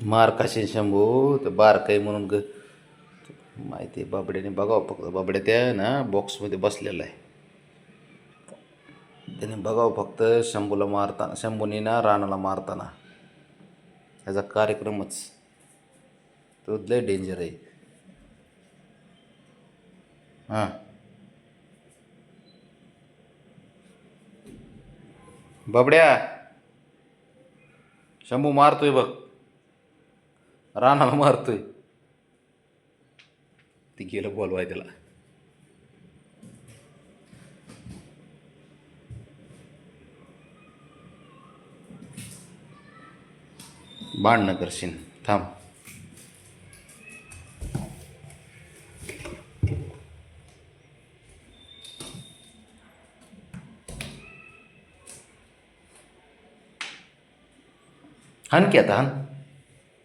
मार खाशीन शंभू तर बारकाई म्हणून माहिती आहे बाबड्याने बघावं फक्त बाबड्या त्या ना बॉक्समध्ये बसलेला आहे. त्याने बघावं फक्त शंभूला मारताना शंभूने ना राणाला मारताना याचा कार्यक्रमच तो लय डेंजर आहे. हां बाबड्या शंभू मारतोय बघ राणाला मारतोय. ती गेलं बोलवाय त्याला. भांडणं करशील थांब. हान की आता हान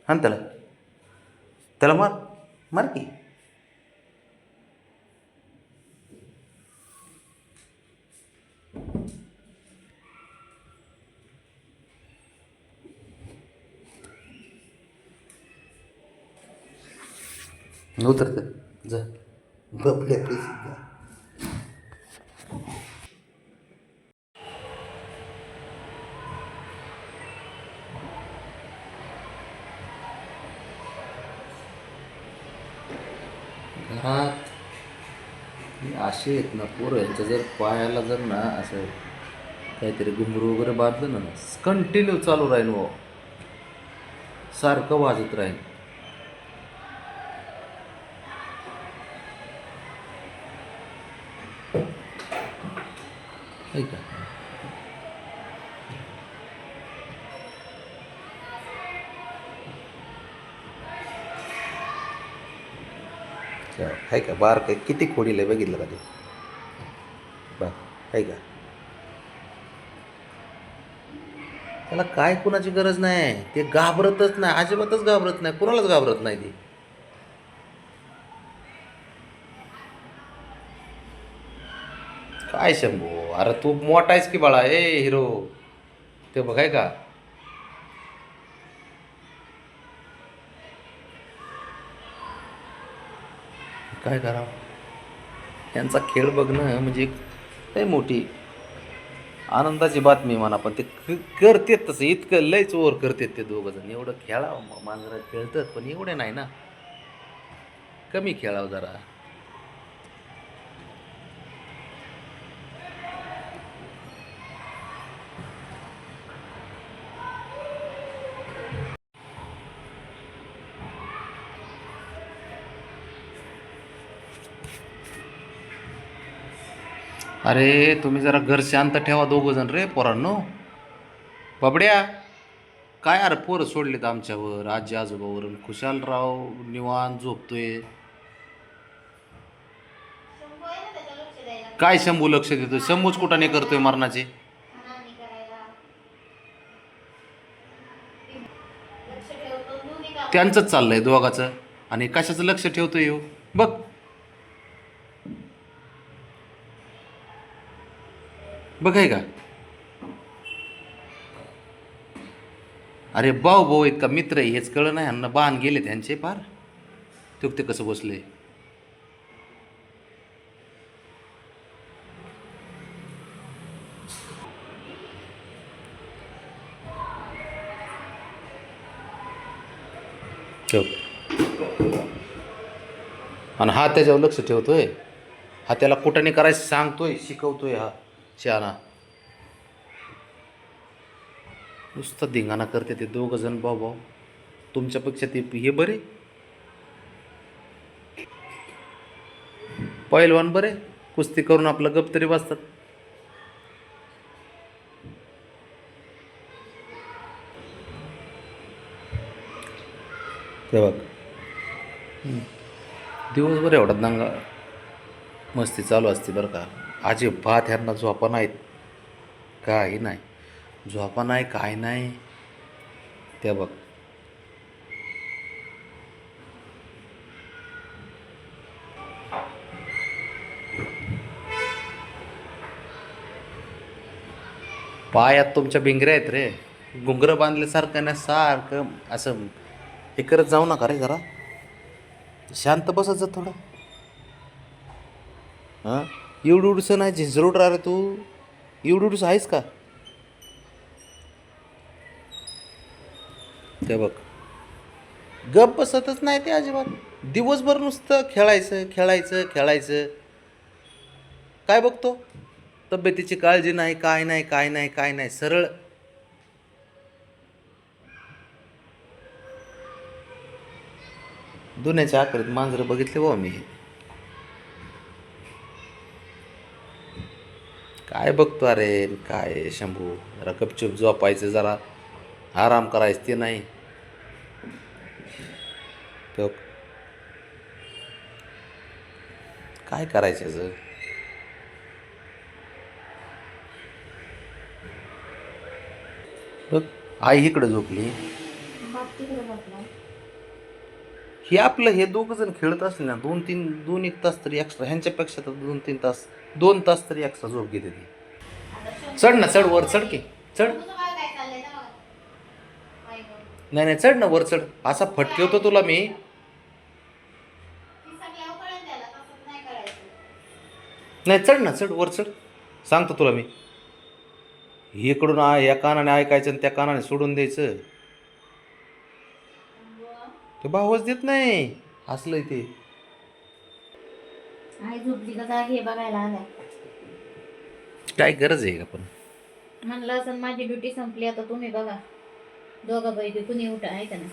हान त्याला त्याला मार मार की. उतरत जा बबड्या प्लीज. घरात असे आहेत ना पोरं यांच्या जर पायाला जर ना असं काहीतरी घुंगरू वगैरे बांधलं ना कंटिन्यू चालू राहील व सारखं वाजत राहील. का आहे का बार काय किती खोडील आहे बघितलं का ते बा आहे का. त्याला काय कुणाची गरज नाही. ते घाबरतच नाही अजिबातच घाबरत नाही कुणालाच घाबरत नाही ते. काय शंभू अरे तू मोठा आहेस की बाळा ए हिरो. ते बघाय का काय करावं. यांचा खेळ बघणं म्हणजे एक लय मोठी आनंदाची बातमी म्हणा. पण ते करतेत तसं इतकं लयच ओव्हर करतेत ते दोघं जण. एवढं खेळावं मांजरा खेळतात पण एवढे नाही ना. कमी खेळावं जरा. अरे तुम्ही जरा घर शांत ठेवा दोघं जण रे पोरांनो. बाबड्या काय अरे पोरं सोडलेत आमच्यावर आजी आजोबावरून. खुशालराव निवांत झोपतोय. काय शंभू लक्ष देतोय. शंभूच कुठाने करतोय मरणाचे. त्यांचंच चाललंय दोघाचं. आणि कशाचं लक्ष ठेवतोय हो बघ. बघाय का अरे भाऊ भाऊ इतका मित्र आहे हेच कळलं नाही. ह्यांना बाण गेले त्यांचे पार. ते कसं बसले. ठेव आणि हा त्याच्यावर लक्ष ठेवतोय. हा त्याला कुठाने करायचं सांगतोय शिकवतोय. हा शहाणा नुसतं धिंगाणा करते ते दोघं जण भाऊ भाऊ. तुमच्यापेक्षा ते हे बरे पैलवान बरे कुस्ती करून आपलं गप तरी बसतात. ते बघ दिवसभर एवढा दंगा मस्ती चालू असते बरं का. अजिबात ह्यांना झोपा नाहीत काही नाही. झोपा नाही काय नाही. त्या बघ पायात तुमच्या भिंगऱ्या आहेत रे. घुंगरं बांधल्यासारखं ना सारखं असं हे करत जाऊ नका रे जरा. शांत बसत जा थोडं. हां, एवढं नाही झिंजरोड रे तू. एवढं आहेस का? ते बघ, गप बसतच नाही ते अजिबात. दिवसभर नुसतं खेळायचं खेळायचं खेळायचं. काय बघतो? तब्येतीची काळजी नाही, काय नाही काय नाही काय नाही. सरळ दुन्याच्या आखरीत मांजरं बघितले बाबा मी. काय बघतो अरे काय शंभू. जरा गपचूप झोपायचं, जरा आराम करायचं ते नाही. तो काय करायचं याचं? बघ, आई इकडं झोपली. हे आपलं हे दोघं जण खेळत असले ना, 2-1 तास तरी एक्स्ट्रा, ह्यांच्यापेक्षा तर 2-3 तास, 2 तास तरी एक्स्ट्रा झोप घेते ती. चढ ना, चढ वर, चढ की चढ. नाही नाही, चढ ना वर, चढ. असा फटकेवतो तुला मी. नाही, चढ ना, चढ वर, चढ. सांगतो तुला मी. इकडून या कानाने ऐकायचं आणि त्या कानाने सोडून द्यायचं. ते भावच देत नाही. असलंय ते. आई झोपली का जागी बघायला आलाय. काय गरज आहे का पण? म्हणलं असं माझी ड्युटी संपली, आता तुम्ही बघा दोघांपैकी कुणी उठा आहे का नाही.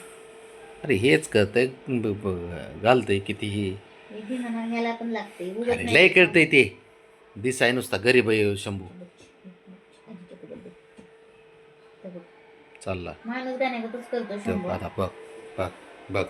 अरे हेच कळतंय, घालतंय कितीही. हे म्हणा ह्याला पण लागते. अरे लय कळतंय ते. दिसाय नुसता गरीब आहे शंभू. चालला माणूस गाण्यागतच करतो तो शंभर. आता बघ बघ बघ.